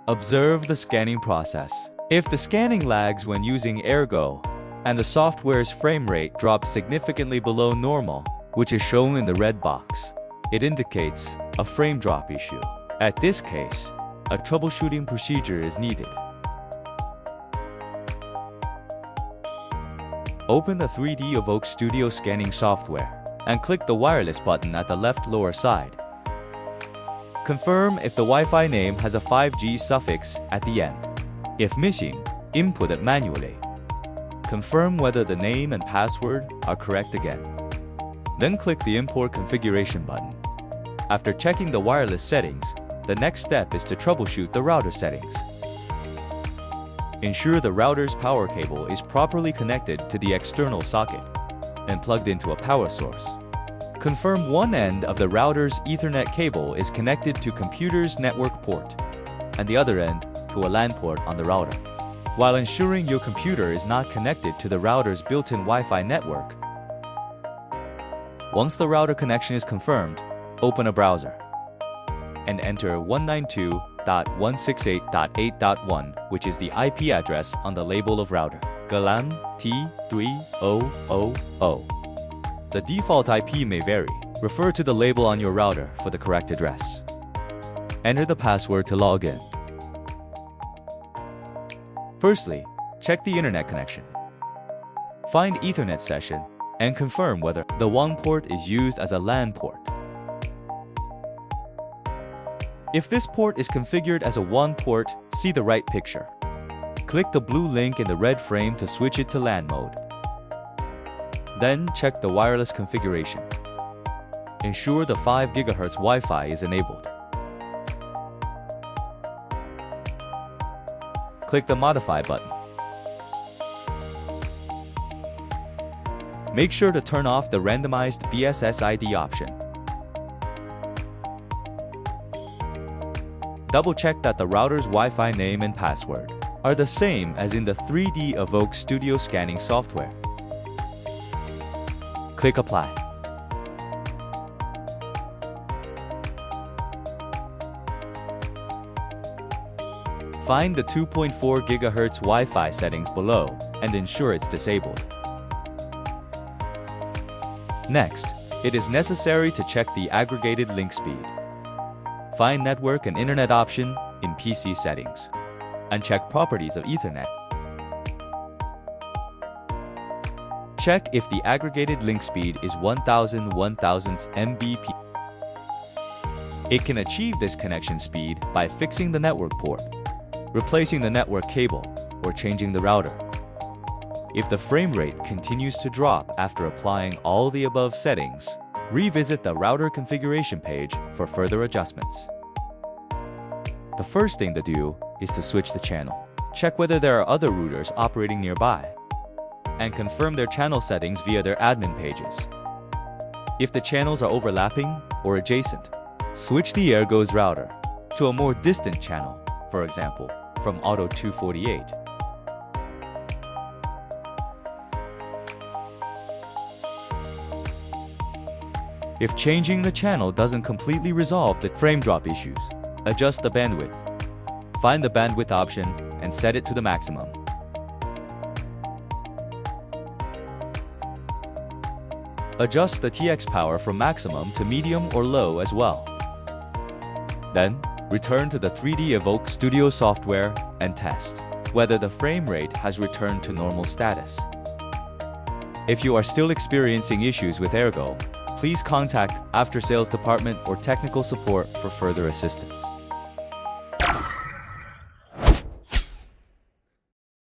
Observe the scanning process. If the scanning lags when using Airgo, and the software's frame rate drops significantly below normal, which is shown in the red box, it indicates a frame drop issue. At this case, a troubleshooting procedure is needed. Open the 3DeVOK Studio scanning software and click the wireless button at the left lower side. Confirm if the Wi-Fi name has a 5G suffix at the end. If missing, input it manually. Confirm whether the name and password are correct again. Then click the Import Configuration button. After checking the wireless settings, the next step is to troubleshoot the router settings. Ensure the router's power cable is properly connected to the external socket and plugged into a power source. Confirm one end of the router's Ethernet cable is connected to computer's network port and the other end to a LAN port on the router. While ensuring your computer is not connected to the router's built-in Wi-Fi network, once the router connection is confirmed, open a browser and enter 192.168.8.1, which is the IP address on the label of router. Galan T3000. The default IP may vary. Refer to the label on your router for the correct address. Enter the password to log in. Firstly, check the internet connection. Find Ethernet session and confirm whether the WAN port is used as a LAN port. If this port is configured as a WAN port, see the right picture. Click the blue link in the red frame to switch it to LAN mode. Then check the wireless configuration. Ensure the 5 GHz Wi-Fi is enabled. Click the Modify button. Make sure to turn off the randomized BSSID option. Double-check that the router's Wi-Fi name and password are the same as in the 3DeVOK Studio scanning software. Click Apply. Find the 2.4 GHz Wi-Fi settings below and ensure it's disabled. Next, it is necessary to check the aggregated link speed. Find Network and Internet option in PC settings and check Properties of Ethernet. Check if the aggregated link speed is 1000 Mbps. It can achieve this connection speed by fixing the network port, replacing the network cable, or changing the router. If the frame rate continues to drop after applying all the above settings, revisit the router configuration page for further adjustments. The first thing to do is to switch the channel. Check whether there are other routers operating nearby, and confirm their channel settings via their admin pages. If the channels are overlapping or adjacent, switch the Airgo's router to a more distant channel, for example, from Auto 248. If changing the channel doesn't completely resolve the frame drop issues, adjust the bandwidth. Find the bandwidth option and set it to the maximum. Adjust the TX power from maximum to medium or low as well. Then, return to the 3DeVOK Studio software and test whether the frame rate has returned to normal status. If you are still experiencing issues with Airgo, please contact after-sales department or technical support for further assistance.